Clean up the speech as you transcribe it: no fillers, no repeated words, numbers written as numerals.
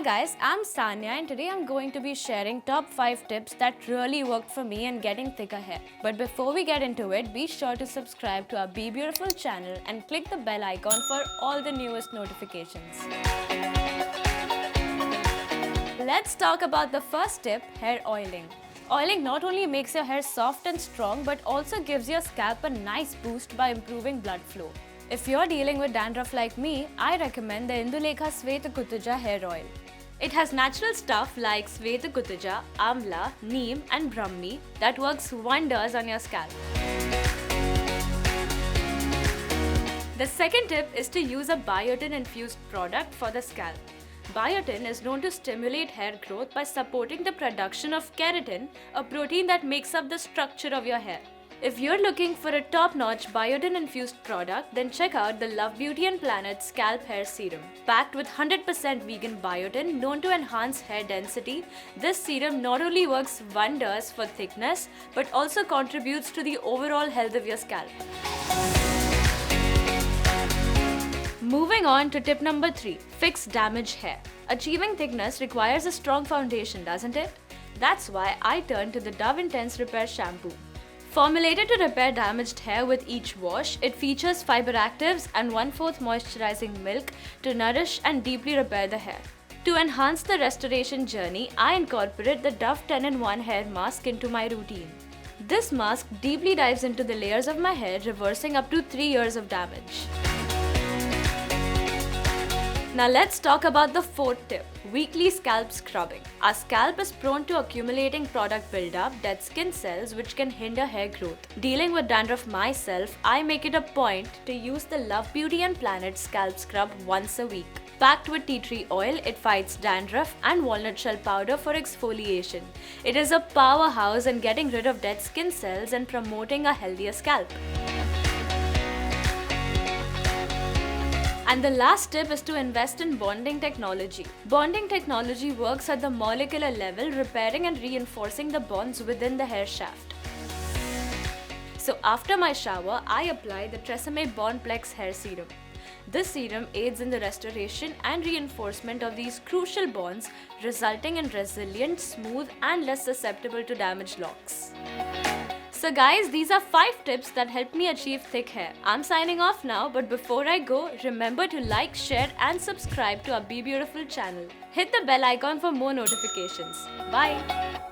guys, I'm Sanya and today I'm going to be sharing top 5 tips that really worked for me in getting thicker hair. But before we get into it, be sure to subscribe to our Be Beautiful channel and click the bell icon for all the newest notifications. Let's talk about the first tip, hair oiling. Oiling not only makes your hair soft and strong but also gives your scalp a nice boost by improving blood flow. If you're dealing with dandruff like me, I recommend the Indulekha Shvetaguttuja hair oil. It has natural stuff like Shvetaguttuja, Amla, Neem and Brahmi that works wonders on your scalp. The second tip is to use a biotin infused product for the scalp. Biotin is known to stimulate hair growth by supporting the production of keratin, a protein that makes up the structure of your hair. If you're looking for a top-notch biotin-infused product, then check out the Love Beauty and Planet Scalp Hair Serum. Packed with 100% vegan biotin known to enhance hair density, this serum not only works wonders for thickness, but also contributes to the overall health of your scalp. Moving on to tip number 3, fix damaged hair. Achieving thickness requires a strong foundation, doesn't it? That's why I turned to the Dove Intense Repair Shampoo. Formulated to repair damaged hair with each wash, it features fiber actives and 1/4 moisturizing milk to nourish and deeply repair the hair. To enhance the restoration journey, I incorporate the Dove 10-in-1 hair mask into my routine. This mask deeply dives into the layers of my hair, reversing up to 3 years of damage. Now let's talk about the fourth tip, weekly scalp scrubbing. Our scalp is prone to accumulating product buildup, dead skin cells which can hinder hair growth. Dealing with dandruff myself, I make it a point to use the Love Beauty and Planet scalp scrub once a week. Packed with tea tree oil, it fights dandruff and walnut shell powder for exfoliation. It is a powerhouse in getting rid of dead skin cells and promoting a healthier scalp. And the last tip is to invest in bonding technology. Bonding technology works at the molecular level, repairing and reinforcing the bonds within the hair shaft. So after my shower, I apply the Tresemme Bondplex hair serum. This serum aids in the restoration and reinforcement of these crucial bonds, resulting in resilient, smooth and less susceptible to damaged locks. So guys, these are 5 tips that helped me achieve thick hair. I'm signing off now, but before I go, remember to like, share and subscribe to our Be Beautiful channel. Hit the bell icon for more notifications. Bye!